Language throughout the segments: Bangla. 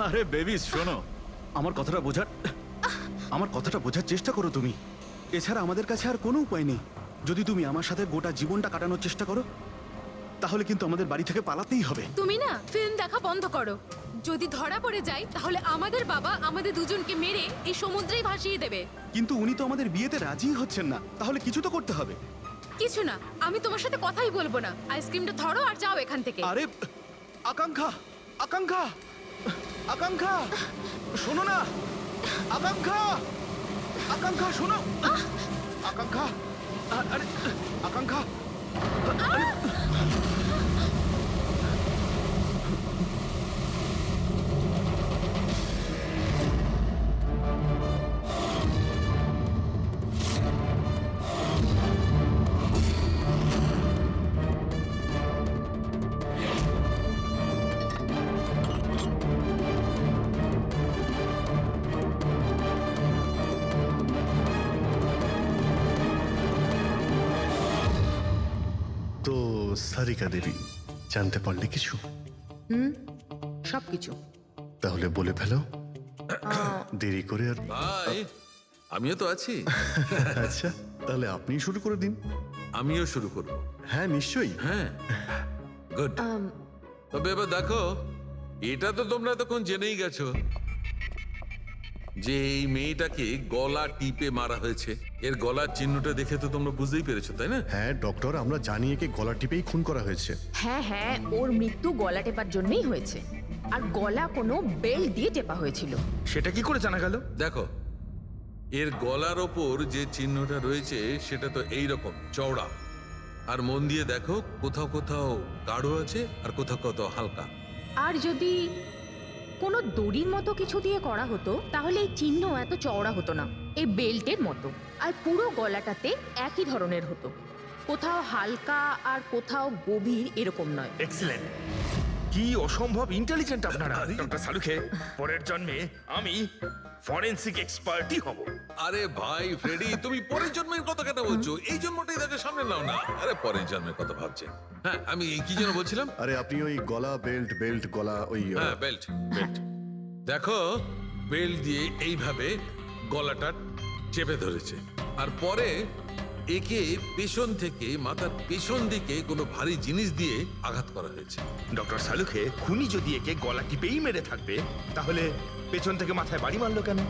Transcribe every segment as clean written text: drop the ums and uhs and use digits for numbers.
আরে বেবি শোনো, আমার কথাটা বোঝার চেষ্টা করো তুমি। এছাড়া আমাদের কাছে আর কোনো উপায় নেই। যদি তুমি আমার সাথে গোটা জীবনটা কাটানোর চেষ্টা করো, তাহলে কিন্তু আমাদের বাড়ি থেকে পালাতেই হবে। তুমি না ফিল্ম দেখা বন্ধ করো। যদি ধরা পড়ে যায় তাহলে আমাদের বাবা আমাদের দুজনকে মেরে এই সমুদ্রেই ভাসিয়ে দেবে। কিন্তু উনি তো আমাদের বিয়েতে রাজি হচ্ছেন না, তাহলে কিছু তো করতে হবে। কিছু না, আমি তোমার সাথে কথাই বলবো না। আইসক্রিমটা ধরো আর যাও এখান থেকে। আরে আকাঙ্ক্ষা, আকাঙ্ক্ষা, আকাঙ্ক্ষা, শোনো না। আকাঙ্ক্ষা, আকাঙ্ক্ষা শোনো। আকাঙ্ক্ষা, আরে আকাঙ্ক্ষা, আরে তো সারিকা দেবী, জানতে পারলে কিছু? সবকিছু। তাহলে বলে ফেলো, দেরি করে আর। ভাই, আমিও তো আছি। আচ্ছা, তাহলে আপনি শুরু করে দিন। আমিও শুরু করব। হ্যাঁ নিশ্চয়ই। হ্যাঁ, গুড। তবে এবার দেখো, এটা তো তোমরা তখন জেনেই গেছো যে এই মেয়েটাকে গলা টিপে মারা হয়েছে। এর গলার চিহ্নটা দেখে তো তোমরা বুঝতেই পেরেছো, তাই না? হ্যাঁ ডক্টর, আমরা জানি একে গলা টিপেই খুন করা হয়েছে। হ্যাঁ হ্যাঁ, ওর মৃত্যু গলা টেপার জন্যই হয়েছে। আর গলা কোনো বেল্ট দিয়ে টেপা হয়েছিল। সেটা কি করে জানা গেল? দেখো, এর গলার ওপর যে চিহ্নটা রয়েছে সেটা তো এইরকম চওড়া। আর মন দিয়ে দেখো, কোথাও কোথাও গাঢ় আছে আর কোথাও কোথাও হালকা। আর যদি কোনো দড়ির মতো কিছু দিয়ে করা হতো তাহলে এই চিহ্ন এত চওড়া হতো না, এই বেল্টের মতো। আর পুরো গলাটাতে একই ধরনের হতো, কোথাও হালকা আর কোথাও গভীর, এরকম নয়। এক্সিলেন্ট। কি অসম্ভব ইন্টেলিজেন্ট আপনারা। ডক্টর সালুখে, পরের জন্মে আমি ফরেনসিক এক্সপার্টই হব। আরে ভাই ফ্রেডি, তুমি পরের জন্মের কথা কেন বলছো? এই জন্মটাই তাকে সামনে নাও না। আরে পরের জন্মের কথা ভাবছে। হ্যাঁ, আমি কি যেন বলছিলাম? আরে আপনি ওই গলা বেল্ট, বেল্ট গলা ওই হ্যাঁ, বেল্ট, বেল্ট। দেখো, বেল্ট দিয়ে এইভাবে গলাটা চেপে ধরেছে। আর পরে একে পেছন থেকে মাথার পেছন দিকে কোনো ভারী জিনিস দিয়ে আঘাত করা হয়েছে। ডক্টর সালুখে, খুনি যদি একে গলা টিপেই মেরে থাকবে তাহলে পেছন থেকে মাথায় বাড়ি মারলো কেন?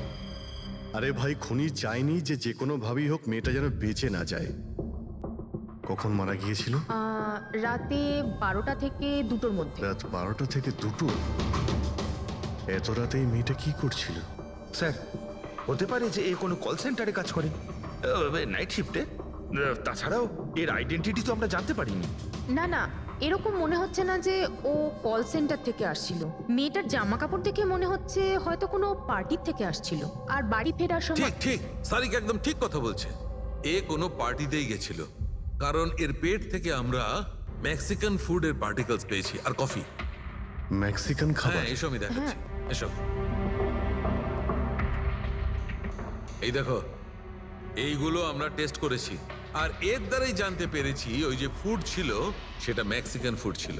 আরে ভাই, খুনি চাইনি যে যে কোনো ভাবেই হোক মেয়েটা যেন বেঁচে না যায়। কখন মারা গিয়েছিল? রাতে 12টা থেকে 2টোর মধ্যে। রাত 12টা থেকে 2টো? এত রাতে এই মেয়েটা কি করছিল? স্যার, হতে পারে যে এ কোনো কল সেন্টারে কাজ করে, নাইট শিফটে। তাছাড়াও এর আইডেন্টিটি তো আমরা জানতে পারিনি। না না, এরকম মনে হচ্ছে না যে ও কল সেন্টার থেকে আসছিল। মেয়েটার জামা কাপড় দেখে মনে হচ্ছে হয়তো কোনো পার্টির থেকে আসছিল। আর বাড়ি ফেরার সময়। ঠিক ঠিক, সারিক একদম ঠিক কথা বলছে। এ কোনো পার্টিতেই গেছিল, কারণ এর পেট থেকে আমরা মেক্সিকান ফুডের পার্টিকেলস পেয়েছি আর কফি। মেক্সিকান খাবার? হ্যাঁ, এসব আমি দেখাচ্ছি, এসব। এই দেখো, এইগুলো আমরা টেস্ট করেছি আর এর দ্বারাই জানতে পেরেছি ওই যে ফুড ছিল সেটা মেক্সিকান ফুড ছিল।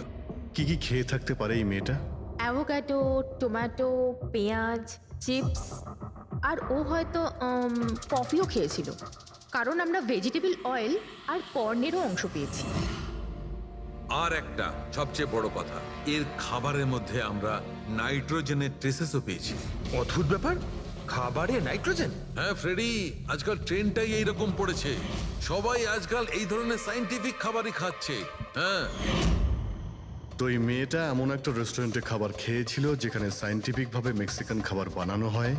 কি কি খেয়ে থাকতে পারে এই মেয়েটা? অ্যাভোকাডো, টমেটো, পেঁয়াজ, চিপস। আর ও হয়তো কফিও খেয়েছিল, কারণ আমরা ভেজিটেবল অয়েল আর কর্নেরও অংশ পেয়েছি। আর একটা সবচেয়ে বড় কথা, এর খাবারের মধ্যে আমরা নাইট্রোজেনের ট্রেসেসও পেয়েছি। অদ্ভুত ব্যাপার, খাবারে নাইট্রোজেন। হ্যাঁ ফ্রেডি, আজকাল ট্রেন্ডটাই এইরকম পড়েছে। সবাই আজকাল এই ধরনের সায়েন্টিফিক খাবারই খাচ্ছে। হ্যাঁ, তো এই মেয়েটা এমন একটা রেস্টুরেন্টে খাবার খেয়েছিল যেখানে সায়েন্টিফিক ভাবে মেক্সিকান খাবার বানানো হয়,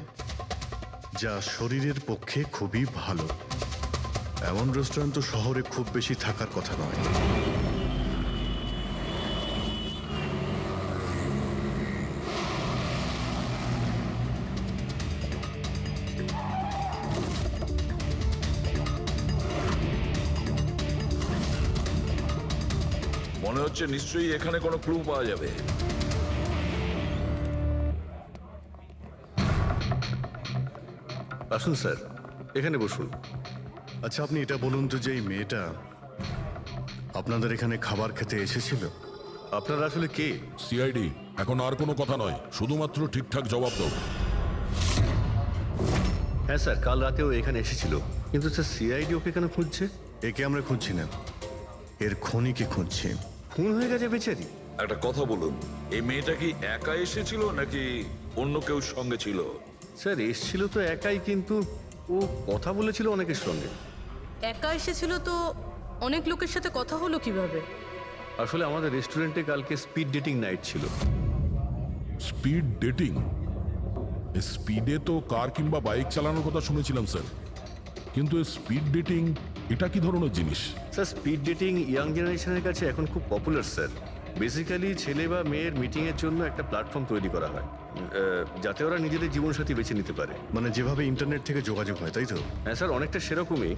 যা শরীরের পক্ষে খুবই ভালো। এমন রেস্টুরেন্ট তো শহরে খুব বেশি থাকার কথা নয়। মনে হচ্ছে নিশ্চয়ই এখানে কোনো ক্লু পাওয়া যাবে। আসুন স্যার, এখানে বসুন। আচ্ছা, আপনি এটা বলুন তো যে এই মেয়েটা আপনাদের এখানে খাবার খেতে এসেছিল? আপনারা আসলে কে? সিআইডি। এখন আর কোনো কথা নয়, শুধুমাত্র ঠিকঠাক জবাব দাও। হ্যাঁ স্যার, কাল রাতেও এখানে এসেছিল, কিন্তু স্যার সিআইডি ওকে কেন খুঁজছে? একে আমরা খুঁজছি না, এর খনিকে খুঁজছি। খুন হয়ে গেছে বেচারি। একটা কথা বলুন, এই মেয়েটা কি একা এসেছিল নাকি অন্য কেউ সঙ্গে ছিল? স্যার এসছিল তো একাই, কিন্তু ও কথা বলেছিল অনেকের সঙ্গে। একা এসেছিল তো অনেক লোকের সাথে কথা হলো কিভাবে? আসলে আমাদের রেস্টুরেন্টে কালকে স্পিড ডেটিং নাইট ছিল। Speed dating? স্পিডে তো কার কিংবা বাইক চালানোর কথা শুনেছিলাম স্যার, কিন্তু স্পিড ডেটিং এটা কি ধরনের জিনিস? স্যার স্পিড ডেটিং ইয়াং জেনারেশনের কাছে এখন খুব পপুলার স্যার। বেসিক্যালি ছেলে বা মেয়ের মিটিংয়ের জন্য একটা প্ল্যাটফর্ম তৈরি করা হয়, যাতে ওরা নিজেদের জীবনসাথী বেছে নিতে পারে। মানে যেভাবে ইন্টারনেট থেকে যোগাযোগ হয়, তাই তো? হ্যাঁ স্যার, অনেকটা সেরকমই,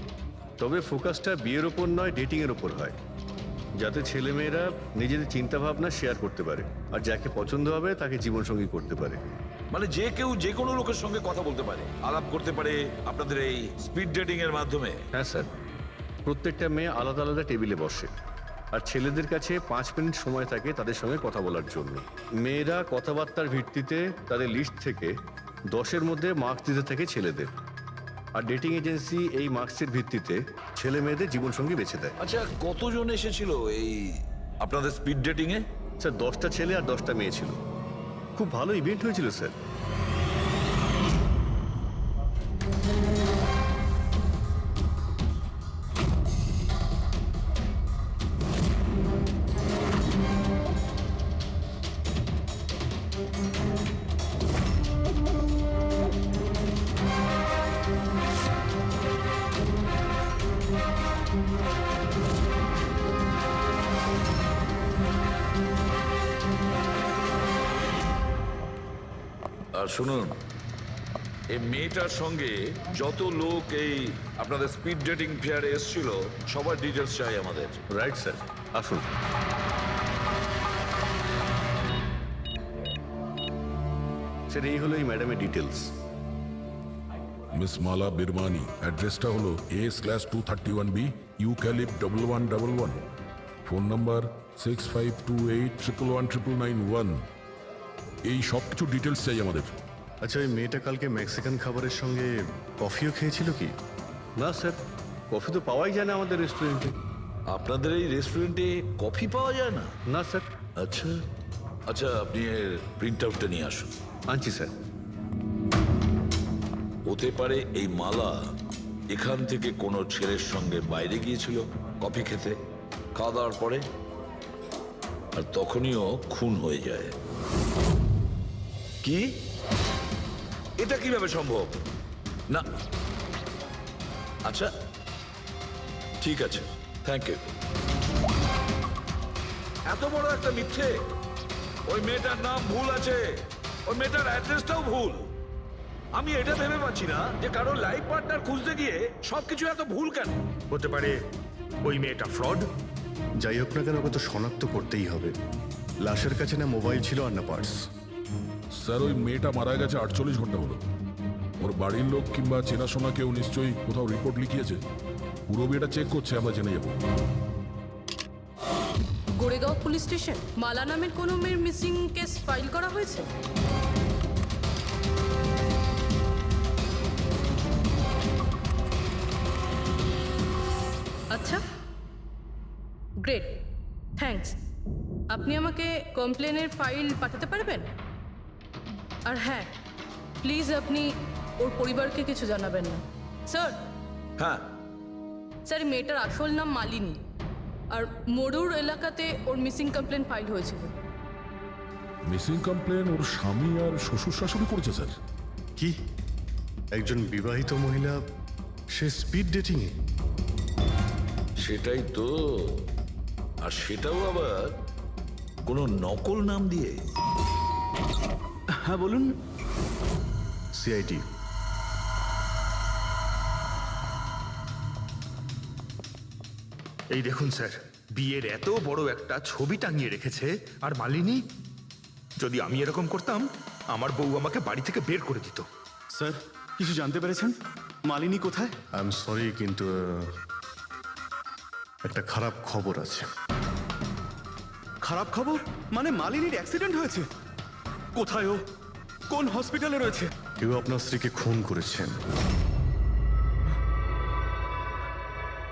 তবে ফোকাসটা বিয়ের ওপর নয়, ডেটিংয়ের ওপর হয়, যাতে ছেলেমেয়েরা নিজেদের চিন্তাভাবনা শেয়ার করতে পারে আর যাকে পছন্দ হবে তাকে জীবনসঙ্গী করতে পারে। মানে যে কেউ যে কোনো লোকের সঙ্গে কথা বলতে পারে, আলাপ করতে পারে আপনাদের এই স্পিড ডেটিং এর মাধ্যমে? হ্যাঁ স্যার, প্রত্যেকটা মেয়ে আলাদা আলাদা টেবিলে বসে, আর ছেলেদের কাছে 5 মিনিট সময় থাকে তাদের সঙ্গে কথা বলার জন্য। মেয়েরা কথাবার্তার ভিত্তিতে তাদের লিস্ট থেকে 10-এর মধ্যে মার্কস দিতে থাকে ছেলেদের, আর ডেটিং এজেন্সি এই মার্কসের ভিত্তিতে ছেলে মেয়েদের জীবনসঙ্গী বেছে দেয়। আচ্ছা, কতজন এসেছিল এই আপনাদের স্পিড ডেটিং এ? স্যার 10টা ছেলে আর 10টা মেয়ে ছিল। খুব ভালো ইভেন্ট হয়েছিল স্যার। আর শুনুন, এই মেয়েটার সঙ্গে যত লোক এই আপনাদের স্পিড ডেটিং ফেয়ারে এসেছিল সবার ডিটেলস চাই আমাদের। রাইট স্যার, আসুন। স্যার এই হলো এই ম্যাডামের ডিটেলস। মিস মালা বিরমানি, অ্যাড্রেসটা হলো A/231B ইউক্যালিপ 1111, ফোন নাম্বার 6528119991। এই সব কিছু ডিটেলস চাই আমাদের। আচ্ছা, ওই মেয়েটা কালকে মেক্সিকান খাবারের সঙ্গে কফিও খেয়েছিল কি? না স্যার, কফি তো পাওয়াই যায় না আমাদের রেস্টুরেন্টে। আপনাদের এই রেস্টুরেন্টে কফি পাওয়া যায় না? না স্যার। আচ্ছা আচ্ছা, আপনি এর প্রিন্ট আউটটা নিয়ে আসুন। আনছি স্যার। হতে পারে এই মালা এখান থেকে কোনো ছেলের সঙ্গে বাইরে গিয়েছিল কফি খেতে, খাওয়া দাওয়ার পরে, আর তখনইও খুন হয়ে যায়। কি? এটা কিভাবে সম্ভব? না, আচ্ছা ঠিক আছে, থ্যাংক ইউ। এত বড় একটা মিথ্যে! ওই মেয়েটার নাম ভুল আছে, ওই মেয়েটার অ্যাড্রেসটাও ভুল। আমি এটা ভেবে পাচ্ছি না যে কারো লাইফ পার্টনার খুঁজতে গিয়ে সবকিছু এত ভুল কেন হতে পারে। ওই মেয়েটা ফ্রড। যাই হোক না কেন, ওকে তো শনাক্ত করতেই হবে। লাশের কাছে না মোবাইল ছিল আর না পার্স। স্যার ওই মেয়েটা মারা গেছে 48 ঘন্টা হলো। ওর বাড়ির লোক কিংবা চেনাশোনা কেউ নিশ্চয়ই কোথাও রিপোর্ট লিখিয়েছে। পুরো বিয়েটা চেক করছে, আমরা জেনে যাবো। গোরেগাঁও পুলিশ স্টেশন মালা নামের কোনো মেয়ের মিসিং কেস ফাইল করা হয়েছে? আচ্ছা, গ্রেট, থ্যাঙ্কস। আপনি আমাকে কমপ্লেনের ফাইল পাঠাতে পারবেন? আর হ্যাঁ, প্লিজ আপনি ওর পরিবারকে কিছু জানাবেন না। স্যার, হ্যাঁ, স্যার এই মেয়েটার আসল নাম মালিনী, আর মরুর এলাকাতে ওর মিসিং কমপ্লেন ফাইল হয়েছিল। মিসিং কমপ্লেন ওর স্বামী আর শ্বশুর শাশুড়ি করেছে স্যার। কি? একজন বিবাহিত মহিলা, সে স্পিড ডেটিং এ? সেটাই তো। আর সেটাও আবার কোনো নকল নাম দিয়ে। হ্যাঁ বলুন। সিআইডি। এই দেখুন স্যার, বিয়ের এত বড় একটা ছবি টাঙিয়ে রেখেছে, আর মালিনী। যদি আমি এরকম করতাম, আমার বউ আমাকে বাড়ি থেকে বের করে দিত। স্যার, কিছু জানতে পেরেছেন? মালিনী কোথায়? আই এম সরি, কিন্তু একটা খারাপ খবর আছে। খারাপ খবর? মানে মালিনীর অ্যাক্সিডেন্ট হয়েছে? কোথায় ও? কোন হসপিটালে রয়েছে? কেউ আপনার স্ত্রীকে খুন করেছেন।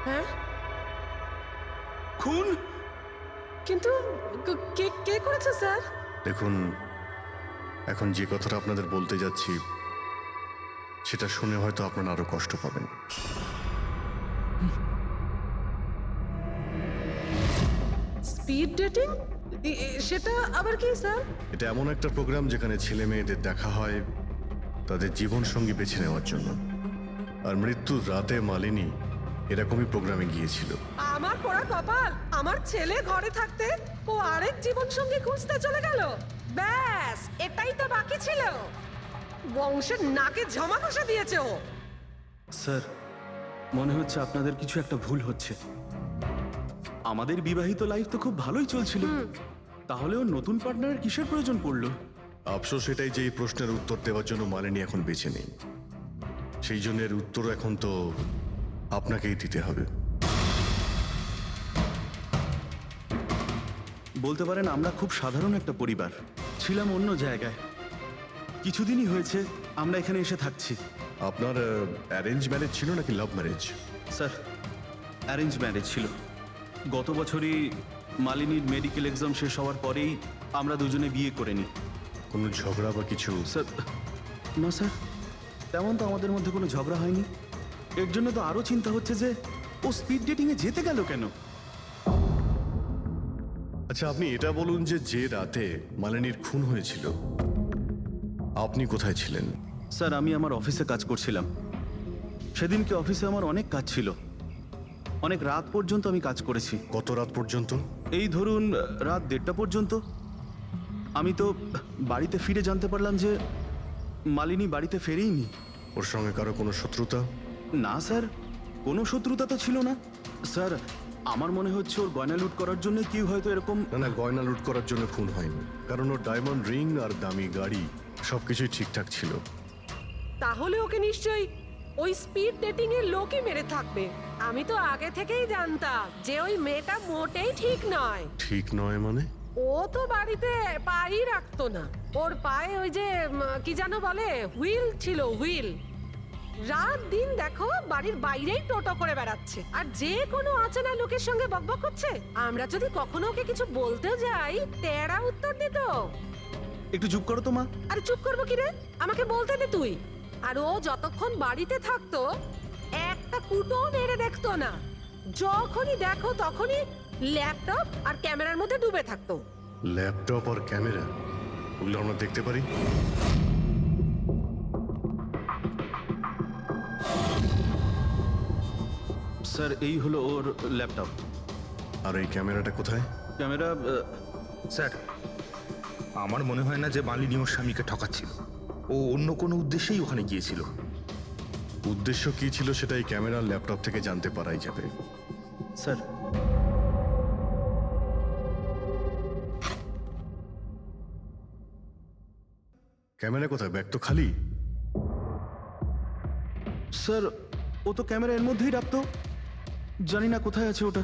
হ্যাঁ, খুন? কিন্তু কে কে করেছে স্যার? দেখুন, এখন যে কথাটা আপনাদের বলতে যাচ্ছি সেটা শুনে হয়তো আপনারা আরো কষ্ট পাবেন। Speed dating? সেটা আবার কি স্যার? এটা এমন একটা প্রোগ্রাম যেখানে ছেলে মেয়েদের দেখা হয় তাদের জীবন সঙ্গী বেছে নেওয়ার জন্য। আর মৃত্যুর রাতে মালিনী এরকমই প্রোগ্রামে গিয়েছিল। আমার পোড়া কপাল, আমার ছেলে ঘরে থাকতে ও আরেক জীবন সঙ্গী খুঁজতে চলে গেল। ব্যাস, এটাই তো বাকি ছিল। বংশের নাকে ঝমা কষা দিয়েছে ও। স্যার, মনে হচ্ছে আপনাদের কিছু একটা ভুল হচ্ছে। আমাদের বিবাহিত লাইফ তো খুব ভালোই চলছিল, তাহলে ওর নতুন পার্টনারের কিসের প্রয়োজন পড়লো? আফসোস এটাই যে এই প্রশ্নের উত্তর দেওয়ার জন্য মালিনী এখন বেঁচে নেই। সেই জন্য এর উত্তর এখন তো আপনাকেই দিতে হবে। বলতে পারেন আমরা খুব সাধারণ একটা পরিবার, ছিলাম অন্য জায়গায়। কিছুদিনই হয়েছে আমরা এখানে এসে থাকছি। আপনার অ্যারেঞ্জ ম্যারেজ ছিল নাকি love marriage? Sir, arrange marriage ছিল। গত বছরই মালিনীর মেডিকেল এক্সাম শেষ হওয়ার পরেই আমরা দুজনে বিয়ে করে নিই। কোনো ঝগড়া বা কিছু? স্যার, না স্যার, তেমন তো আমাদের মধ্যে কোনো ঝগড়া হয়নি। এর জন্য তো আরও চিন্তা হচ্ছে যে ও স্পিড ডেটিংয়ে যেতে গেল কেন। আচ্ছা, আপনি এটা বলুন যে যে রাতে মালিনীর খুন হয়েছিল আপনি কোথায় ছিলেন? স্যার, আমি আমার অফিসে কাজ করছিলাম। সেদিনকে অফিসে আমার অনেক কাজ ছিল, অনেক রাত পর্যন্ত আমি কাজ করেছি। কত রাত পর্যন্ত? এই ধরুন রাত 1:30 পর্যন্ত। আমি তো বাড়িতে ফিরে জানতে পারলাম যে মালিনী বাড়িতে ফেরেইনি। ওর সঙ্গে কারো কোনো শত্রুতা? না স্যার, কোনো শত্রুতা তো ছিল না। স্যার, আমার মনে হচ্ছে ওর গয়না লুট করার জন্য কেউ হয়তো এরকম। না না, গয়না লুট করার জন্য খুন হয়নি, কারণ ওর ডায়মন্ড রিং আর দামি গাড়ি সবকিছুই ঠিকঠাক ছিল। তাহলে ওকে নিশ্চয়ই ওই স্পিড ডেটিং এর লোকই মেরে থাকবে। আমি তো আগে থেকেই জানতাম যে ওই মেয়েটা মোটেই ঠিক নয়। ঠিক নয় মানে? ও তো বাড়িতে পাই রাখতো না। ওর পায়ে ওই যে কি যেন বলে, হুইল ছিল, হুইল। রাত দিন দেখো বাড়ির বাইরেই টোটো করে বেড়াচ্ছে, আর যে কোনো অচেনা লোকের সঙ্গে বকবক করছে। আমরা যদি কখনো ওকে কিছু বলতেও যাই, তেড়া উত্তর দিত। একটু চুপ করো তো মা। আরে চুপ করবো কি রে, আমাকে বলতে দে তুই। আর ও যতক্ষণ বাড়িতে থাকতো একটা কুটো মেরে দেখতো না। যখনই দেখো তখনই ল্যাপটপ আর ক্যামেরার মধ্যে ডুবে থাকতো। ল্যাপটপ আর ক্যামেরা, ওগুলো আমরা দেখতে পারি? স্যার, এই হলো ওর ল্যাপটপ। আর এই ক্যামেরাটা কোথায়? ক্যামেরা? স্যার, আমার মনে হয় না যে মালিনী ওর স্বামীকে ঠকাচ্ছিল। ও অন্য কোনো উদ্দেশ্যেই ওখানে গিয়েছিল। উদ্দেশ্য কি ছিল সেটা এই ক্যামেরার ল্যাপটপ থেকে জানতে পারাই যাবে। স্যার, ক্যামেরা কোথায়? ব্যাগ তো খালি। স্যার, ও তো ক্যামেরা এর মধ্যেই রাখতো, জানি না কোথায় আছে ওটা।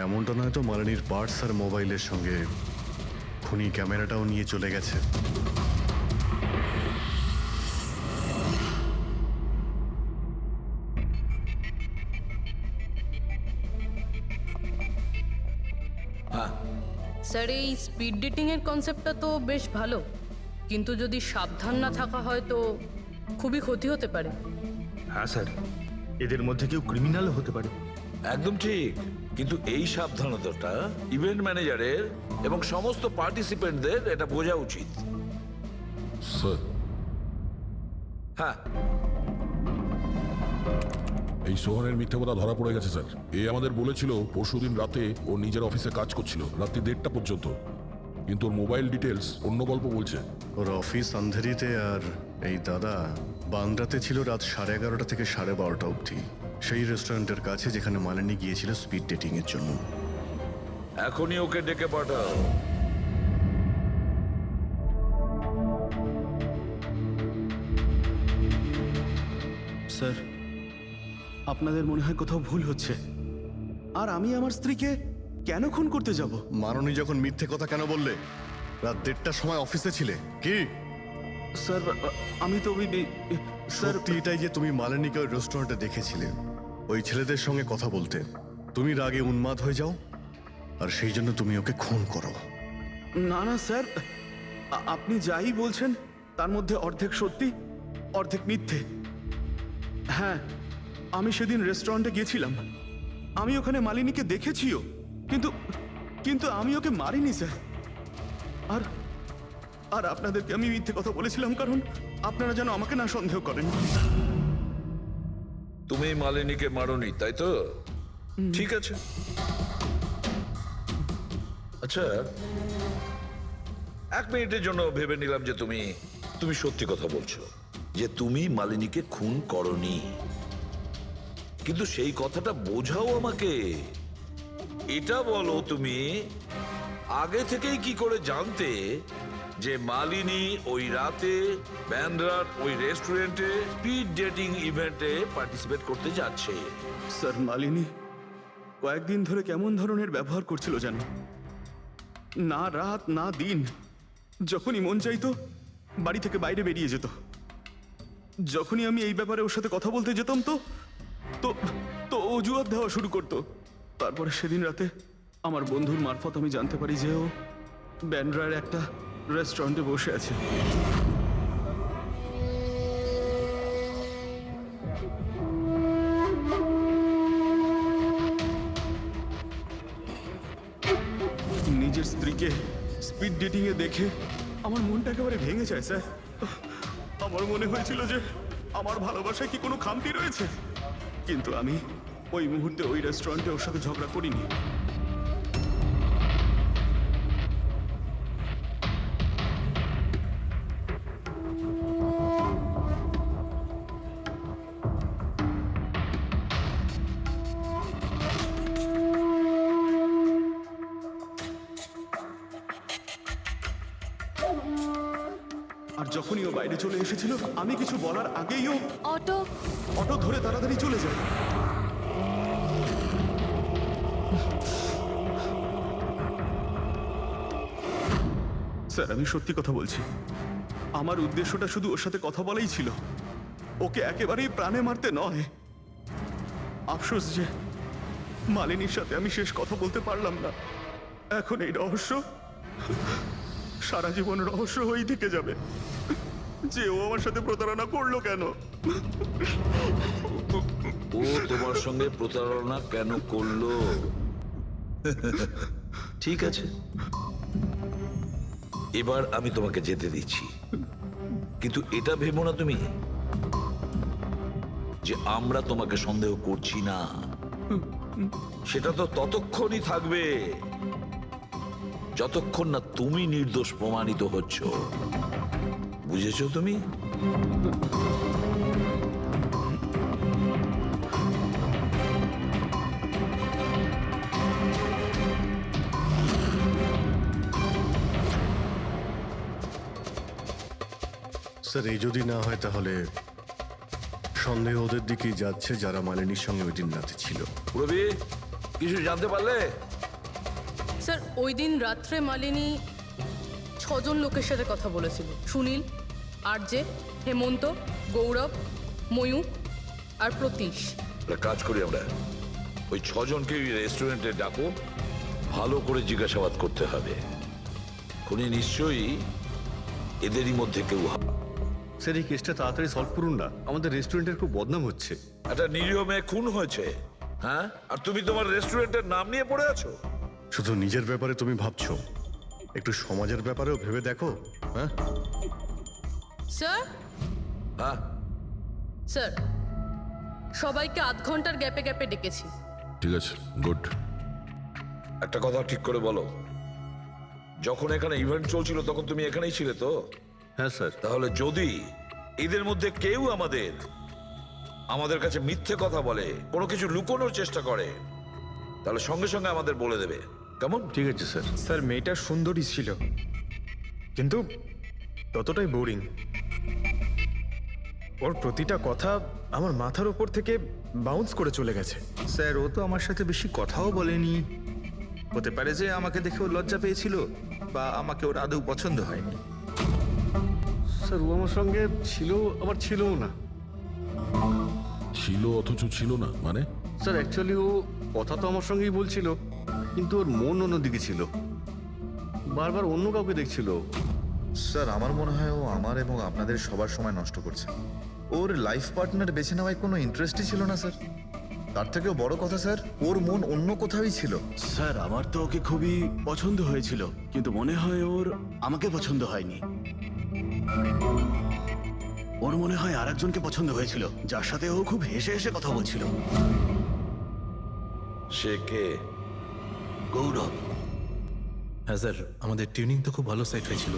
এমনটা নয় তো মালিনীর পার্টস আর মোবাইলের সঙ্গে খুনি ক্যামেরাটাও নিয়ে চলে গেছে? স্যার, এই স্পিড ডেটিং এর কনসেপ্টটা তো বেশ ভালো, কিন্তু যদি সাবধান না থাকা হয় তো খুবই ক্ষতি হতে পারে। হ্যাঁ স্যার, এদের মধ্যে কেউ ক্রিমিনালও হতে পারে। একদম ঠিক, কিন্তু এই সাবধানতাটা ইভেন্ট ম্যানেজারের এবং সমস্ত পার্টিসিপেন্টদের এটা বোঝা উচিত। স্যার, হ্যাঁ, এই সোহনের মিথ্যে কথা ধরা পড়ে গেছে স্যার। এ আমাদের বলেছিল পরশুদিন রাতে ও নিজের অফিসে কাজ করছিল রাত্রি 1:30 পর্যন্ত, কিন্তু ওর মোবাইল ডিটেলস অন্য গল্প বলছে। ওর অফিস আন্ধেরিতে আর এই দাদা বান্দ্রাতে ছিল রাত 11:30 থেকে 12:30 অবধি, সেই রেস্টুরেন্টের কাছে যেখানে মালিনী গিয়েছিল স্পিড ডেটিং এর জন্য। এখনই ওকে ডেকে পাঠাও। স্যার, আপনাদের মনে হয় কোথাও ভুল হচ্ছে। আর আমি আমার স্ত্রীকে কেন খুন করতে যাব? মাননী যখন মিথ্যে কথা কেন বললে? রাত 1:30টার সময় অফিসে ছিলে কি? স্যার আমি তো স্যার সত্যি এটাই যে তুমি মালিনীকে ওই রেস্টুরেন্টে দেখেছিলে ওই ছেলেদের সঙ্গে কথা বলতে। তুমি রাগে উন্মাদ হয়ে যাও আর সেই জন্য তুমি ওকে খুন করো। না না স্যার, আপনি যাই বলছেন তার মধ্যে অর্ধেক সত্যি অর্ধেক মিথ্যে। হ্যাঁ, আমি সেদিন রেস্টুরেন্টে গিয়েছিলাম, আমি ওখানে মালিনীকে দেখেছিও, কিন্তু কিন্তু আমি ওকে মারিনি স্যার। আর আর আপনাদেরকে আমি মিথ্যে কথা বলেছিলাম কারণ আপনারা যেন আমাকে না সন্দেহ করেন। তুমি মালিনীকে মারোনি, তাই তো? ঠিক আছে। আচ্ছা, 1 মিনিটের জন্য ভেবে নিলাম যে তুমি সত্যি কথা বলছো, যে তুমি মালিনীকে খুন করনি। কিন্তু সেই কথাটা বোঝাও আমাকে। এটা বলো, তুমি আগে থেকেই কি করে জানতে যে মালিনী ওই রাতে ব্যান্ড্রার ওই রেস্টুরেন্টে স্পিড ডেটিং ইভেন্টে পার্টিসিপেট করতে যাচ্ছে? স্যার, মালিনী কয়েকদিন ধরে কেমন ধরনের ব্যবহার করছিল জানো? না রাত না দিন, যখনই মন চাইতো বাড়ি থেকে বাইরে বেরিয়ে যেত। যখনই আমি এই ব্যাপারে ওর সাথে কথা বলতে যেতাম তো তো তো অজুহাত দেওয়া শুরু করতো। তারপরে সেদিন রাতে আমার বন্ধুর মারফত আমি জানতে পারি যে ও ব্যান্ড্রার একটা রেস্টুরেন্টে বসে আছে। নিজের স্ত্রীকে স্পিড ডেটিং এ দেখে আমার মনটা একেবারে ভেঙে যায় স্যার। আমার মনে হয়েছিল যে আমার ভালোবাসায় কি কোনো খামতি রয়েছে, কিন্তু আমি ওই মুহূর্তে ওই রেস্টুরেন্টে ওর সাথে ঝগড়া করিনি। আর যখনই ও বাইরে চলে এসেছিল আমি কিছু বলার আগেই ও অটো ধরে তাড়াতাড়ি চলে যায়। স্যার, আমি সত্যি কথা বলছি, আমার উদ্দেশ্যটা শুধু ওর সাথে কথা বলাই ছিল, ওকে একেবারেই প্রাণে মারতে নয়। আফসোস যে মালিনীর সাথে আমি শেষ কথা বলতে পারলাম না। এখন এই রহস্য সারা জীবন রহস্য হয়েই থেকে যাবে যে ও আমার সাথে প্রতারণা করলো কেন। ও তোমার সঙ্গে প্রতারণা কেন করলো? ঠিক আছে, এবার আমি তোমাকে যেতে দিচ্ছি, কিন্তু এটা ভেবো না তুমি যে আমরা তোমাকে সন্দেহ করছি না। সেটা তো ততক্ষণই থাকবে যতক্ষণ না তুমি নির্দোষ প্রমাণিত হচ্ছ। বুঝেছো তুমি? স্যার, এই যদি না হয় তাহলে সন্দেহ ওদের দিকেই যাচ্ছে যারা মালিনীর সঙ্গে ওই দিন রাতে ছিল। রবি, কিছু জানতে পারলে? স্যার, ওই দিন রাত্রে মালিনী 6 জন লোকের সাথে কথা বলেছিল। সুনীল, আরজে, হেমন্ত, গৌরব, ময়ূক আর প্রতীশ। একটা কাজ করি আমরা, ওই 6 জনকে রেস্টুরেন্টে ডাকো, ভালো করে জিজ্ঞাসাবাদ করতে হবে। খুনি নিশ্চয়ই এদেরই মধ্যে কেউ হবে। স্যার, এই কেসটা তাড়াতাড়ি সলভ করুন না, আমাদের রেস্টুরেন্টের খুব বদনাম হচ্ছে। একটা নিরীহ মেয়ে খুন হয়েছে, হ্যাঁ, আর তুমি তোমার রেস্টুরেন্টের নাম নিয়ে পড়ে আছো। শুধু নিজের ব্যাপারে তুমি ভাবছো, একটু সমাজের ব্যাপারেও ভেবে দেখো। হ্যাঁ স্যার, হ্যাঁ, স্যার, সবাইকে আধ ঘন্টার গ্যাপে গ্যাপে ডেকেছি। ঠিক আছে, গুড। একটা কথা ঠিক করে বলো, যখন এখানে ইভেন্ট চলছিল তখন তুমি এখানেই ছিলে তো? হ্যাঁ স্যার। তাহলে যদি এদের মধ্যে কেউ আমাদের কাছে মিথ্যে কথা বলে, কোনো কিছু লুকোনোর চেষ্টা করে, তাহলে সঙ্গে সঙ্গে আমাদের বলে দেবে, কেমন? ঠিক আছে স্যার। স্যার, মেয়েটা সুন্দরী ছিল, কিন্তু ততটাই বোরিং। ওর প্রতিটা কথা আমার মাথার উপর থেকে বাউন্স করে চলে গেছে। স্যার, ও তো আমার সাথে বেশি কথাও বলেনি, হতে পারে যে আমাকে দেখে ও লজ্জা পেয়েছিল, বা আমাকে ওর আদৌ পছন্দ হয়নি। স্যার ও আমার সঙ্গে ছিল আবার ছিলও না। ছিল অথচ ছিল না মানে? স্যার অ্যাকচুয়ালি ও কথা তো আমার সঙ্গেই বলছিল, কিন্তু ওর মন অন্যদিকে ছিল, বারবার অন্য কাউকে দেখছিল। স্যার আমার মনে হয় ও আমার এবং আপনাদের সবার সময় নষ্ট করছে। ওর লাইফ পার্টনার বেছে নেওয়ায় কোনো ইন্টারেস্টই ছিল না স্যার। তার থেকেও বড় কথা স্যার, ওর মন অন্য কোথাওই ছিল। স্যার আমার তো ওকে খুবই পছন্দ হয়েছিল, কিন্তু মনে হয় ওর আমাকে পছন্দ হয়নি। ওর মনে হয় আরেকজনকে পছন্দ হয়েছিল, যার সাথে ও খুব হেসে হেসে কথা বলছিল। সে কে? গৌরব। হ্যাঁ স্যার, আমাদের টিউনিং তো খুব ভালো সেট হয়েছিল।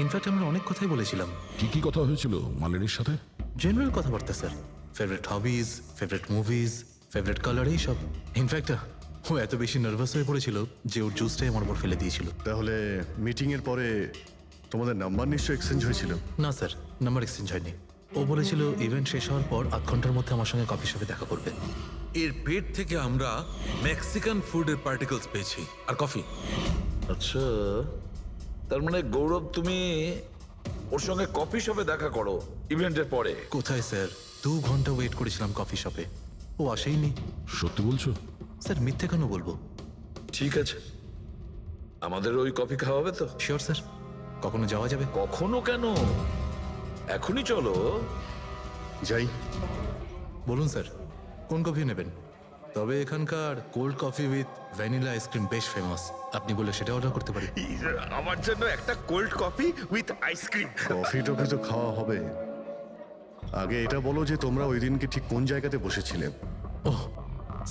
ইনফ্যাক্ট আমরা অনেক কথাই বলেছিলাম। কি কি কথা হয়েছিল মালিনীর সাথে? জেনারেল কথাবার্তা sir, favourite hobbies, favourite movies, favourite colour, এইসব। ইনফ্যাক্ট ও এত বেশি নার্ভাস হয়ে পড়েছিল যে ওর জুসটাই আমার উপর ফেলে দিয়েছিল। তাহলে মিটিং এর পরে তোমাদের নাম্বার নিশ্চয়ই এক্সচেঞ্জ হয়েছিল? না স্যার, নাম্বার এক্সচেঞ্জ হয়নি। ও বলেছিল ইভেন্ট শেষ হওয়ার পর 8 ঘন্টার মধ্যে আমার সঙ্গে কফি শপে দেখা করবে। এর পেট থেকে আমরা মেক্সিকান ফুডের পার্টিকেলস পেয়েছি আর কফি। আচ্ছা, তার মানে গৌরব তুমি ওর সঙ্গে কফি শপে দেখা করো ইভেন্টের পরে? কোথায় স্যার, 2 ঘন্টা ওয়েট করেছিলাম কফি শপে, ও আসেইনি। সত্যি বলছো? স্যার মিথ্যে কেন বলবো? ঠিক আছে, আমাদের ওই কফি খাওয়াবে তো? শিওর স্যার, কখনো যাওয়া যাবে? কখনো কেন, এখনই চলো। যাই। বলুন স্যার, কোন কফি নেবেন? তবে এখানকার cold coffee with vanilla ice cream বেশ ফেমাস, আপনি বলে সেটা অর্ডার করতে পারি। আমার জন্য একটা cold coffee with ice cream. Coffee toffee তো খাওয়া হবে, আগে এটা বলো যে তোমরা ওই দিনকে ঠিক কোন জায়গাতে বসেছিলে? ওহ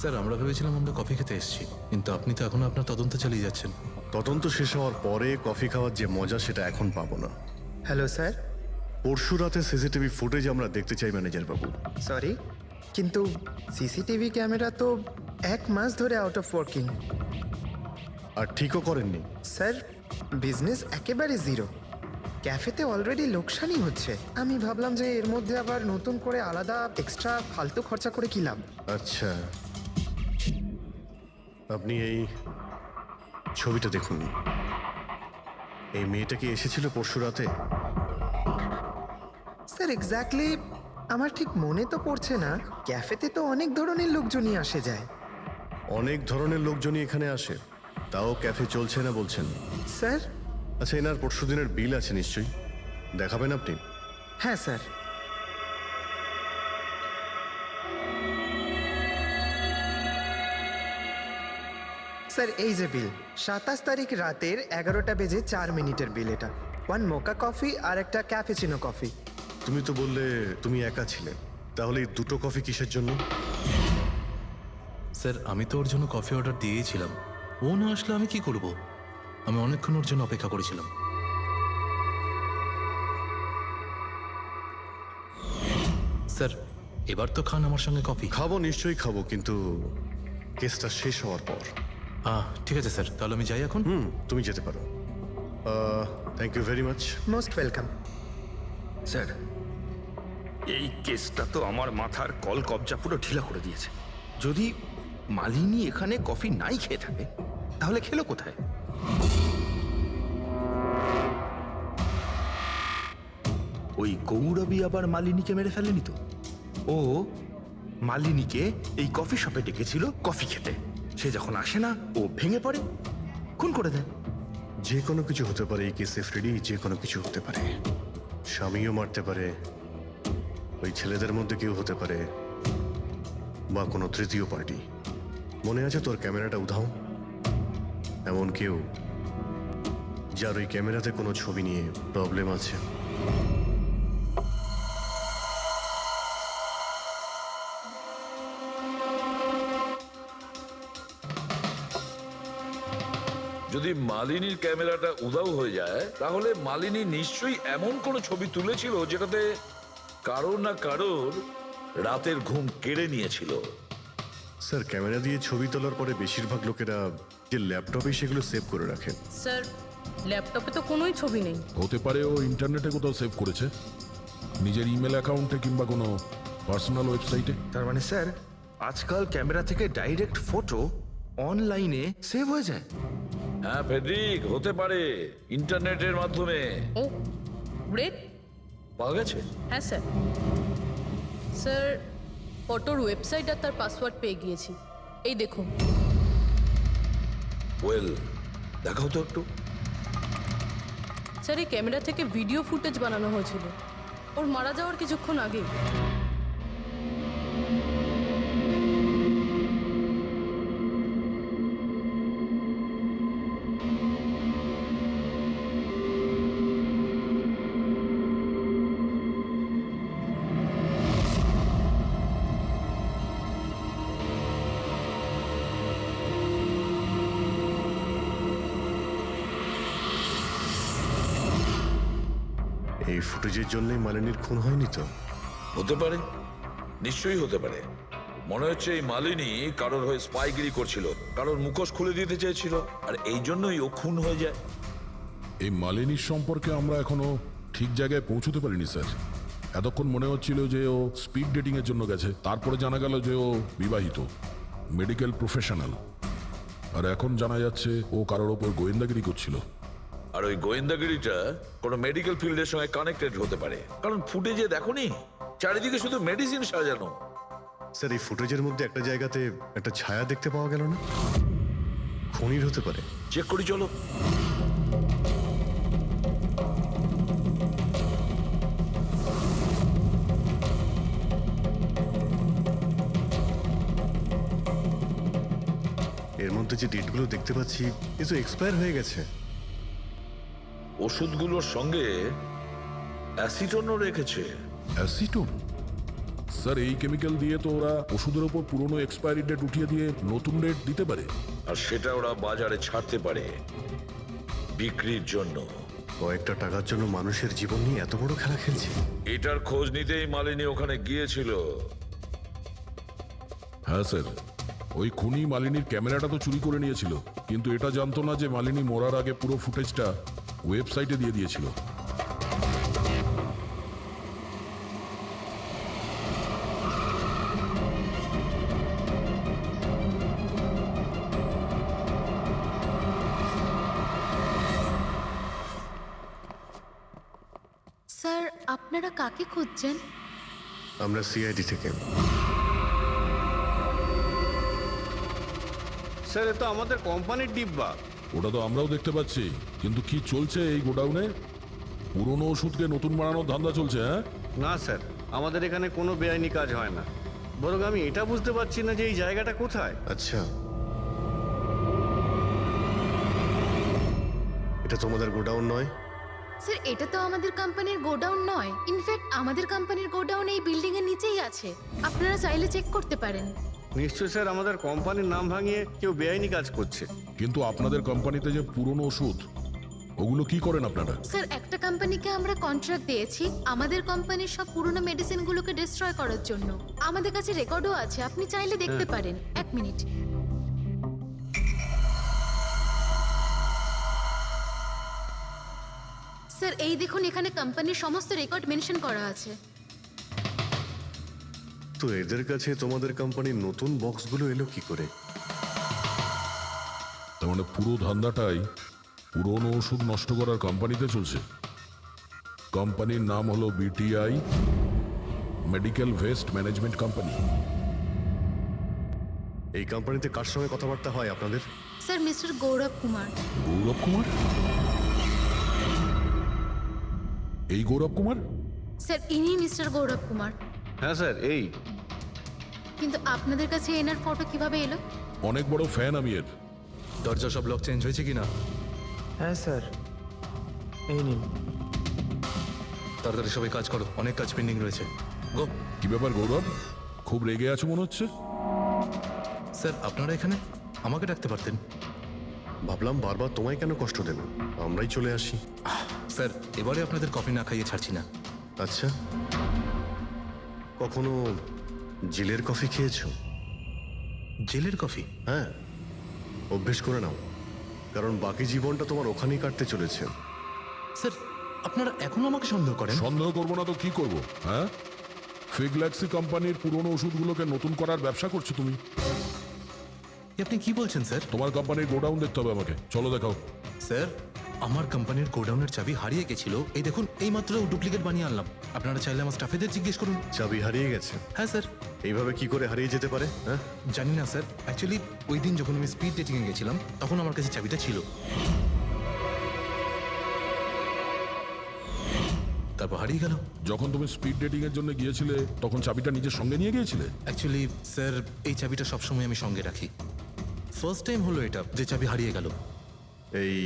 স্যার, আমরা ভেবেছিলাম আমরা কফি খেতে এসেছি, কিন্তু আপনি তো এখনো আপনার তদন্ত চালিয়ে যাচ্ছেন। তদন্ত শেষ হওয়ার পরে কফি খাওয়ার যে মজা সেটা এখন পাবো না। Hello sir. পরশু রাতে সিসিটিভি ফুটেজ আমরা দেখতে চাই ম্যানেজার বাবু। সরি, কিন্তু সিসিটিভি ক্যামেরা তো 1 মাস ধরে আউট অফ ওয়ার্কিং। আর ঠিকও করেননি? স্যার বিজনেস একেবারে জিরো, ক্যাফেতে অলরেডি লোকসানই হচ্ছে। আমি ভাবলাম যে এর মধ্যে আবার নতুন করে আলাদা এক্সট্রা ফালতু খরচা করে কি লাভ। আচ্ছা, আপনি এই ছবিটা দেখুন। এই মেয়েটা কি এসেছিল পরশু রাতে? স্যার এক্স্যাক্টলি আমার ঠিক মনে তো পড়ছে না। ক্যাফেতে তো অনেক ধরনের লোকজনই আসে যায়। অনেক ধরনের লোকজনই এখানে আসে, তাও ক্যাফে চলছে না বলছেন? স্যার আচ্ছা, এনার পরশু দিনের বিল আছে নিশ্চয়ই, দেখাবেন আপনি? হ্যাঁ স্যার। স্যার এই যে বিল, 27 তারিখ রাতের 11টা বেজে 4 মিনিটের বিল এটা। 1 মোকা কফি আর একটা ক্যাফেচিনো কফি। তুমি তো বললে তুমি একা ছিলে, তাহলে এই দুটো কফি কিসের জন্য? স্যার আমি তো ওর জন্য কফি অর্ডার দিয়েছিলাম, ও না আসলে আমি কি করব? আমি অনেকক্ষণ ওর জন্য অপেক্ষা করেছিলাম। স্যার এবার তো খান আমার সঙ্গে কফি। খাবো, নিশ্চয়ই খাবো, কিন্তু কেসটা শেষ হওয়ার পর। ঠিক আছে স্যার, তাহলে আমি যাই এখন। তুমি যেতে পারো। Thank you very much. Most welcome. Sir এই কেসটা তো আমার মাথার কল কবজা পুরো ঢিলা করে দিয়েছে। যদি মালিনী এখানে কফি নাই খেয়ে থাকে, তাহলে খেলো কোথায়? ওই গৌরবী আবার মালিনীকে মেরে ফেলেনি তো? ও মালিনীকে এই কফি শপে ডেকেছিল কফি খেতে, সে যখন আসে না ও ভেঙে পড়ে, খুন করে দেয়। যে কোনো কিছু হতে পারে এই কেসে ফ্রেডি, যে কোনো কিছু হতে পারে। স্বামীও মারতে পারে, ওই ছেলেদের মধ্যে কেউ হতে পারে, বা কোনো তৃতীয় পার্টি। মনে আছে তোর ক্যামেরাটা উধাও? এমন কেউ যার ওই ক্যামেরাতে কোনো ছবি নিয়ে প্রবলেম আছে। যদি মালিনীর ক্যামেরাটা উধাও হয়ে যায়, তাহলে মালিনী নিশ্চয়ই এমন কোনো ছবি তুলেছিল যেটাতে কারোর না কারোর রাতের ঘুম কেড়ে নিয়েছিল। স্যার ক্যামেরা দিয়ে ছবি তোলার পরে বেশিরভাগ লোকেরা যে ল্যাপটপে সেগুলো সেভ করে রাখেন। স্যার ল্যাপটপে তো কোনোই ছবি নেই। হতে পারে ও ইন্টারনেটে কোথাও সেভ করেছে, নিজের ইমেল অ্যাকাউন্টে কিংবা কোনো পার্সোনাল ওয়েবসাইটে। তার মানে স্যার আজকাল ক্যামেরা থেকে ডাইরেক্ট ফটো অনলাইনে সেভ হয়ে যায়? হ্যাঁ ফেডরিক, হতে পারে ইন্টারনেটের মাধ্যমে। ও গ্রেট। পাওয়া গেছে? হ্যাঁ স্যার। স্যার অটোর ওয়েবসাইট আর তার পাসওয়ার্ড পেয়ে গিয়েছি। এই দেখুন। ওয়েল, দেখাও তো একটু। স্যার এই ক্যামেরা থেকে ভিডিও ফুটেজ বানানো হয়েছিল ওর মারা যাওয়ার কিছুক্ষণ আগে। এই ফুটেজের জন্যই মালিনীর খুন হয়নি তো? হতে পারে, নিশ্চয়ই হতে পারে। মনে হচ্ছে এই মালিনী কারোর হয়ে স্পাইগিরি করছিল, কারোর মুখোশ খুলে দিতে চেয়েছিল, আর এই জন্যই ও খুন হয়ে যায়। এই মালিনীর সম্পর্কে আমরা এখনো ঠিক জায়গায় পৌঁছতে পারিনি স্যার। এতক্ষণ মনে হচ্ছিল যে ও স্পিড ডেটিং এর জন্য গেছে, তারপরে জানা গেল যে ও বিবাহিত, মেডিকেল প্রফেশনাল, আর এখন জানা যাচ্ছে ও কারোর ওপর গোয়েন্দাগিরি করছিল। আর ওই গোয়েন্দাগিরিটা কোনো মেডিকেল ফিল্ডের সঙ্গে কানেক্টেড হতে পারে, কারণ ফুটেজে দেখোনি চারিদিকে শুধু মেডিসিন সাজানো। স্যার, এই ফুটেজের মধ্যে একটা জায়গাতে একটা ছায়া দেখতে পাওয়া গেল না? খুনির হতে পারে। চেক করি চলো। এর মধ্যে যে ডেটগুলো দেখতে পাচ্ছি এ তো এক্সপায়ার হয়ে গেছে। ওষুধগুলোর সঙ্গে অ্যাসিটনও রেখেছে। অ্যাসিটোন? স্যার, এই কেমিক্যাল দিয়ে তো ওরা ওষুধের ওপর পুরনো এক্সপায়ারি ডেট উঠিয়ে দিয়ে নতুন ডেট দিতে পারে, আর সেটা ওরা বাজারে ছাড়তে পারে বিক্রির জন্য। কয়েকটা টাকার জন্য মানুষের জীবন নিয়ে এত বড় খেলা খেলছে। এটার খোঁজ নিতেই মালিনী ওখানে গিয়েছিল। হ্যাঁ স্যার, ওই খুনি মালিনীর ক্যামেরাটা তো চুরি করে নিয়েছিল, কিন্তু এটা জানতো না যে মালিনী মরার আগে পুরো ফুটেজটা ওয়েবসাইটে দিয়ে দিয়েছিল। স্যার আপনারা কাকে খুঁজছেন? আমরা সিআইডি থেকে। স্যার, এ তো আমাদের কোম্পানির ডিব্বা। ওটা তো আমরাও দেখতে পাচ্ছি, কিন্তু কি চলছে এই গোডাউনে? পুরনো ওষুধকে নতুন বানানোর ধান্দা চলছে? হ্যাঁ না স্যার, আমাদের এখানে কোনো বেআইনি কাজ হয় না। বরং আমি এটা বুঝতে পারছি না যে এই জায়গাটা কোথায়। আচ্ছা, এটা তোমাদের গোডাউন নয়? স্যার এটা তো আমাদের কোম্পানির গোডাউন নয়। ইনফ্যাক্ট আমাদের কোম্পানির গোডাউন এই বিল্ডিং এর নিচেই আছে, আপনারা চাইলে চেক করতে পারেন। নিশ্চয় স্যার, আমাদের কোম্পানির নাম ভাঙিয়ে কেউ বেআইনি কাজ করছে। কিন্তু আপনাদের কোম্পানিতে যে পুরনো ওষুধ, ওগুলো কি করেন আপনারা? স্যার একটা কোম্পানিকে আমরা কন্ট্রাক্ট দিয়েছি আমাদের কোম্পানির সব পুরনো মেডিসিনগুলোকে ডিস্ট্রয় করার জন্য। আমাদের কাছে রেকর্ডও আছে, আপনি চাইলে দেখতে পারেন। এক মিনিট। স্যার এই দেখুন, এখানে কোম্পানির সমস্ত রেকর্ড মেনশন করা আছে। তো এদের কাছে তোমাদের কোম্পানির নতুন বক্সগুলো এলো কি করে? তার মানে পুরো ধান্দাটাই পুরনো ওষুধ নষ্ট করার কোম্পানিতে চলছে। কোম্পানির নাম হলো BTI, medical waste management company. এই কোম্পানিতে কার সঙ্গে কথাবার্তা হয় আপনাদের? স্যার মিস্টার গৌরব কুমার। গৌরব কুমার? এই গৌরব কুমার? স্যার ইনি মিস্টার গৌরব কুমার। হ্যাঁ স্যার, এই। কিন্তু আপনাদের কাছে এনার ফটো কিভাবে এলো? অনেক বড় ফ্যান আমি এর। দরজা সব লক চেঞ্জ হয়েছে কিনা? হ্যাঁ স্যার, এই নিন। তাড়াতাড়ি সবাই কাজ করো, অনেক কাজ পেন্ডিং রয়েছে। গো। কি ব্যাপার গৌরব, খুব রেগে আছো মনে হচ্ছে? স্যার আপনারা এখানে? আমাকে ডাকতে পারতেন। ভাবলাম বারবার তোমায় কেন কষ্ট দেব, আমরাই চলে আসি। স্যার এবারে আপনাদের কফি না খাইয়ে ছাড়ছি না। আচ্ছা, কখনো জেলের কফি খেয়েছো? জেলের কফি? হ্যাঁ, অভ্যেস করে নাও, কারণ বাকি জীবনটা তোমার ওখানেই কাটতে চলেছে। স্যার আপনারা এখনো আমাকে সন্দেহ করেন? সন্দেহ করবো না তো কি করবো? হ্যাঁ, ফিগল্যাক্সি কোম্পানির পুরনো ওষুধগুলোকে নতুন করার ব্যবসা করছো তুমি। আপনি কি বলছেন স্যার? তোমার কোম্পানির গোডাউন দেখতে হবে আমাকে, চলো দেখাও। স্যার, আমার কোম্পানির গোডাউনের চাবি হারিয়ে গেছিল। এই দেখুন, এইমাত্র ডুপ্লিকেট বানিয়ে আনলাম। আপনারা চাইলে আমার স্টাফেদের জিজ্ঞেস করুন। চাবি হারিয়ে গেছে? হ্যাঁ স্যার। এইভাবে কি করে হারিয়ে যেতে পারে? হ্যাঁ, জানি না স্যার, অ্যাকচুয়ালি ওই দিন যখন আমি স্পিড ডেটিংয়ে গেছিলাম তখন আমার কাছে চাবিটা ছিল। তারপর হারিয়ে গেল। যখন তুমি স্পিড ডেটিং এর জন্য গিয়েছিলে তখন চাবিটা নিজের সঙ্গে নিয়ে গিয়েছিলে? অ্যাকচুয়ালি স্যার, এই চাবিটা সবসময় আমি সঙ্গে রাখি। ফার্স্ট টাইম হলো এটা যে চাবি হারিয়ে গেল। এই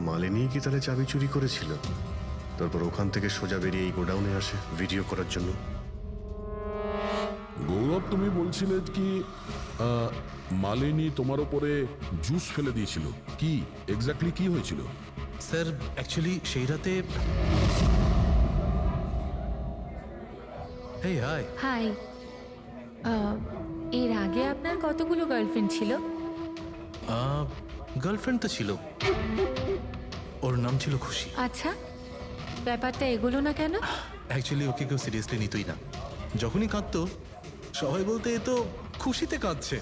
মালিনী কি তাহলে চাবি চুরি করেছিল? তারপর ওখান থেকে সোজা বেরিয়ে এই গোডাউনে আসে ভিডিও করার জন্য। গৌরব, তুমি বলছিলে কি মালিনী তোমার উপরে জুস ফেলে দিয়েছিল? কি এক্স্যাক্টলি কি হয়েছিল? স্যার, অ্যাকচুয়ালি সেই রাতে এই হাই হাই, এর আগে আপনার কতগুলো গার্লফ্রেন্ড ছিল? গার্লফ্রেন্ড তো ছিল, ওর নাম ছিল খুশি। আচ্ছা, ব্যাপারটা এগুলো না কেন? অ্যাকচুয়ালি ওকে কেউ সিরিয়াসলি নিতই না। যখনই কাঁদতো সবাই বলতে এ তো খুশিতে কাঁদছে।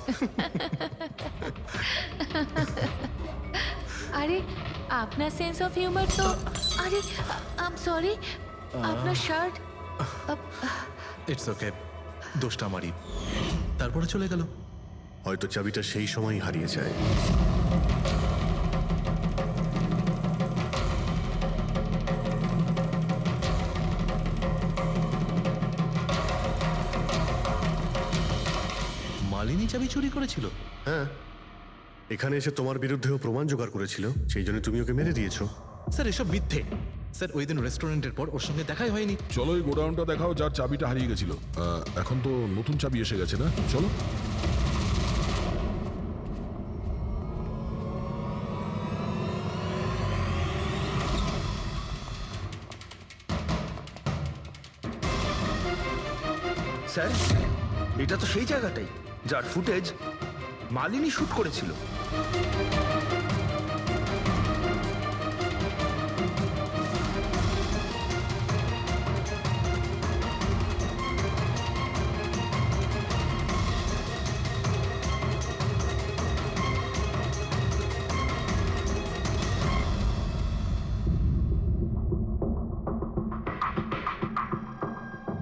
আরে, আপনার সেন্স অফ হিউমার তো... আরে, আই এম সরি, আপনার শার্ট... ইটস ওকে, দোষটা আমারই। তারপরে চলে গেল। হয়তো চাবিটা সেই সময় হারিয়ে যায়। মালিনী চাবি চুরি করেছিল? হ্যাঁ, এখানে এসে তোমার বিরুদ্ধেও প্রমাণ জোগাড় করেছিল, সেই জন্য তুমি ওকে মেরে দিয়েছো। স্যার, এসব মিথ্যে। স্যার, ওই দিন রেস্টুরেন্টের পর ওর সঙ্গে দেখাই হয়নি। চলো এই গোডাউনটা দেখাও যার চাবিটা হারিয়ে গেছিল। এখন তো নতুন চাবি এসে গেছে না? চলো। স্যার, এটা তো সেই জায়গাটাই যার ফুটেজ মালিনী শুট করেছিল।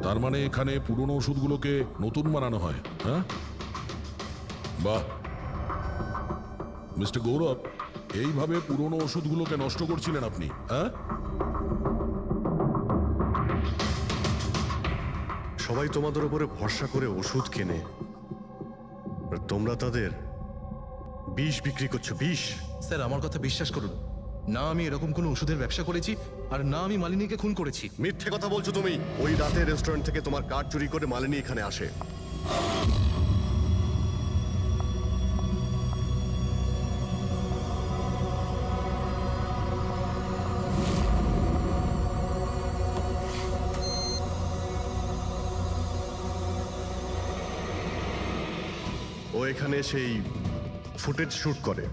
তার মানে এখানে পুরনো ওষুধগুলোকে নতুন বানানো হয়, হ্যাঁ? বাহ মিস্টার গৌরব, এইভাবে পুরনো ওষুধগুলোকে নষ্ট করছিলেন আপনি, হ্যাঁ? সবাই তোমাদের উপরে ভরসা করে ওষুধ কেনে, আর তোমরা তাদের বিষ বিক্রি করছো। বিষ? স্যার, আমার কথা বিশ্বাস করুন, না আমি এরকম কোনো ওষুধের ব্যবসা করেছি, আর না আমি মালিনীকে খুন করেছি। মিথ্যে কথা বলছো তুমি। ওই রাতে রেস্টুরেন্ট থেকে তোমার কার্ড চুরি করে মালিনী এখানে আসে। ও এখানে সেই ফুটেজ শুট করে।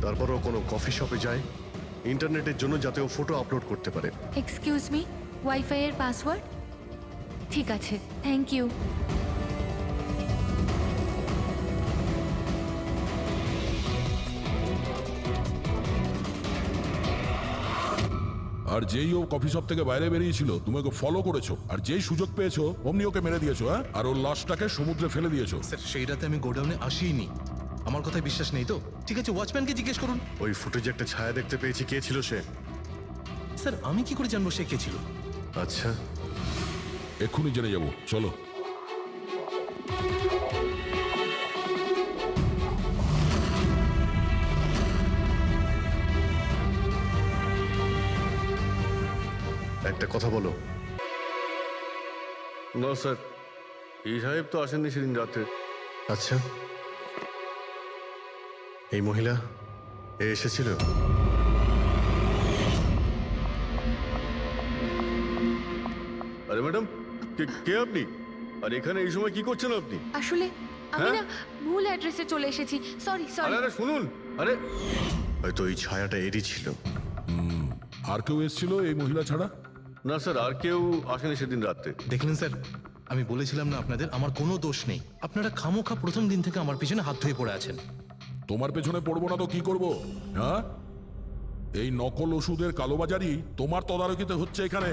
তারপরও কোনো কফি শপে যায় ইন্টারনেটের জন্য, যাতে ও ফটো আপলোড করতে পারে। এক্সকিউজ মি, ওয়াইফাই এর পাসওয়ার্ড? ঠিক আছে, থ্যাংক ইউ। আর যেই ও কফি শপ থেকে বাইরে বেরিয়েছিল তুমি ওকে ফলো করেছো, আর যেই সুযোগ পেয়েছো অমনি ওকে মেরে দিয়েছো, হ্যাঁ? আর ওর লাশটাকে সমুদ্রে ফেলে দিয়েছো। স্যার, সেই রাতে আমি গোডাউনে আসিনি। আমার কথায় বিশ্বাস নেই তো? ঠিক আছে, ওয়াচম্যানকে জিজ্ঞেস করুন। ওই ফুটেজে একটা ছায়া দেখতে পেয়েছি, কে ছিল সে? স্যার, আমি কি করে জানবো সে কে ছিল? আচ্ছা, এক্ষুনি জেনে যাবো, চলো। একটা কথা বলো। না স্যার, এই সাহেব তো আসেননি সেদিন রাতে। আচ্ছা, এই মহিলা এ এসেছিল? আরে ম্যাডাম, কে আপনি? আর এখানে এই সময় কি করছেন আপনি? আসলে আমি না ভুল অ্যাড্রেসে চলে এসেছি, সরি আরে সরি। আরে শুনুন, আরে হয়তো ওই ছায়াটা এরই ছিল। আর কেউ এসেছিল এই মহিলা ছাড়া? না স্যার, আর কেউ আসেনি সেদিন রাত্রে। দেখলেন স্যার, আমি বলেছিলাম না আপনাদের আমার কোনো দোষ নেই। আপনারা খামোখা প্রথম দিন থেকে আমার পিছনে হাত ধুয়ে পড়ে আছেন। তোমার পেছনে পড়বো না তো কি করব? হ্যাঁ, এই নকল ওষুধের কালোবাজারি তোমার তদারকিতে হচ্ছে এখানে।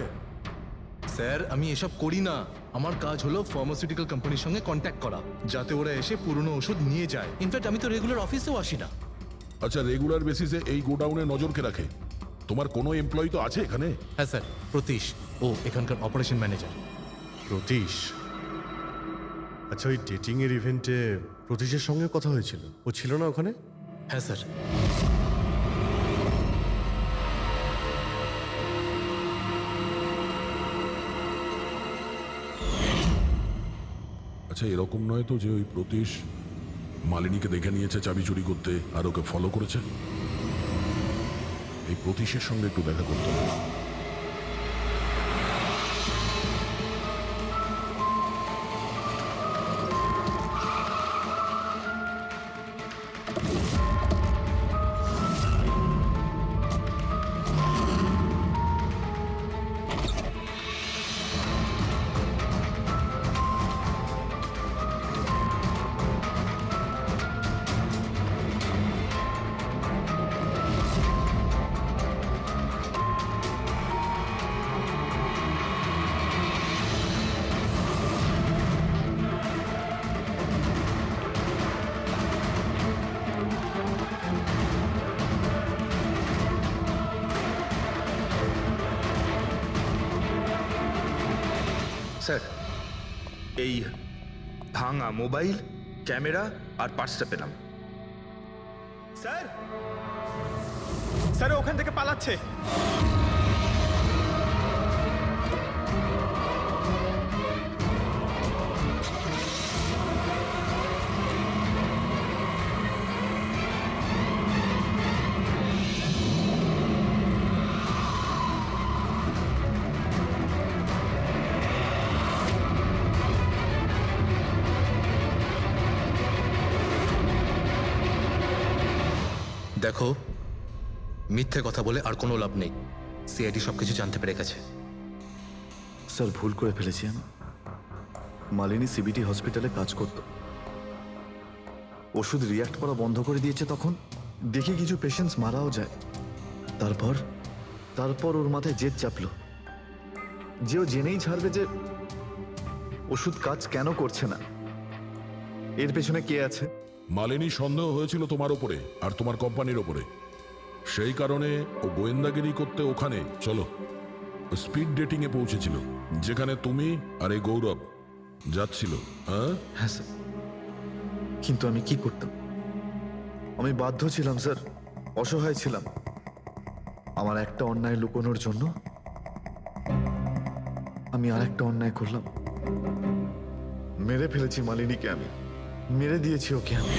স্যার, আমি এসব করি না। আমার কাজ হলো ফার্মাসিউটিক্যাল কোম্পানির সঙ্গে কন্ট্যাক্ট করা, যাতে ওরা এসে পুরনো ওষুধ নিয়ে যায়। ইনফ্যাক্ট আমি তো রেগুলার অফিসেও আসি না। আচ্ছা, রেগুলার বেসিসে এই গোডাউনে নজর কে রাখে? তোমার কোনো এমপ্লয়ি তো আছে এখানে? হ্যাঁ স্যার, প্রতীশ, ও এখানকার অপারেশন ম্যানেজার। প্রতীশ? আচ্ছা, ওই ডেটিং এর ইভেন্টে প্রতীশের সঙ্গে কথা হয়েছিল? ও ছিল না ওখানে? হ্যাঁ স্যার। আচ্ছা, এরকম নয় তো যে ওই প্রতীশ মালিনীকে দেখে নিয়েছে চাবি চুরি করতে আর ওকে ফলো করেছে? এই প্রতীশের সঙ্গে একটু দেখা করতে হবে। স্যার, এই ভাঙা মোবাইল, ক্যামেরা আর পার্সটা পেলাম। স্যার, স্যার ওখান থেকে পালাচ্ছে। দেখো, মিথ্যে কথা বলে আর কোনো লাভ নেই। সিআইডি সবকিছু জানতে পেরে গেছে। স্যার, ভুল করে ফেলেছি আমি। মালিনী সিবিটি হসপিটালে কাজ করত। ওষুধ রিয়াক্ট করা বন্ধ করে দিয়েছে তখন দেখি কিছু পেশেন্টস মারাও যায়। তারপর ওর মাথায় জেদ চাপলো যে ও জেনেই ছাড়বে যে ওষুধ কাজ কেন করছে না, এর পেছনে কে আছে। মালিনী সন্দেহ হয়েছিল তোমার ওপরে আর তোমার কোম্পানির ওপরে, সেই কারণে ও গোয়েন্দাগিরি করতে ওখানে স্পিড ডেটিং এ পৌঁছেছিল, যেখানে তুমি আর এই গৌরব যাচ্ছিল। হ্যাঁ স্যার, কিন্তু আমি কি করতাম? আমি বাধ্য ছিলাম স্যার, অসহায় ছিলাম। আমার একটা অন্যায় লুকোনোর জন্য আমি আর একটা অন্যায় করলাম। মেরে ফেলেছি মালিনীকে, আমি মেরে দিয়েছি ওকে আমি।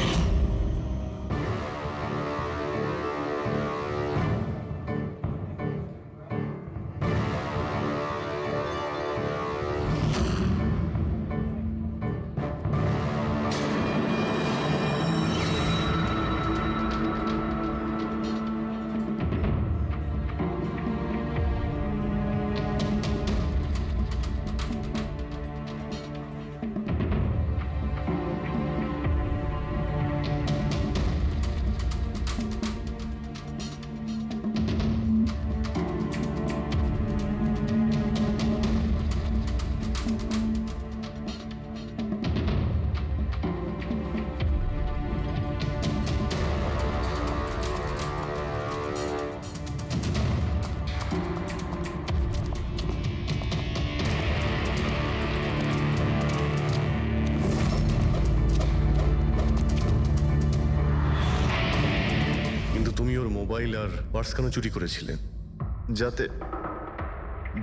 মোবাইল আর পার্স কেন চুরি করেছিলেন?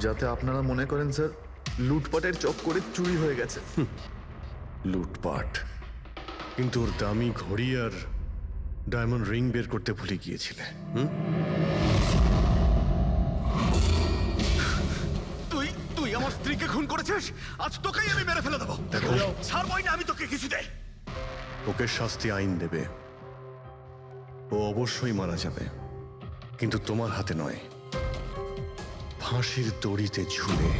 যাতে আপনারা মনে করেন স্যার লুটপাটের চক্করে চুরি হয়ে গেছে। লুটপাট? কিন্তু ওর দামি ঘড়ি আর ডায়মন্ড রিং বের করতে ভুলে গিয়েছিলে। তুই আমার স্ত্রীকে খুন করেছিস, আজ তোকেই আমি মেরে ফেলে দেবো। ছাড়বই না আমি তোকে কিছুতে। ওকে শাস্তি আইন দেবে। ও অবশ্যই মারা যাবে, কিন্তু তোমার হাতে নয়, ফাঁসির দড়িতে ঝুলে।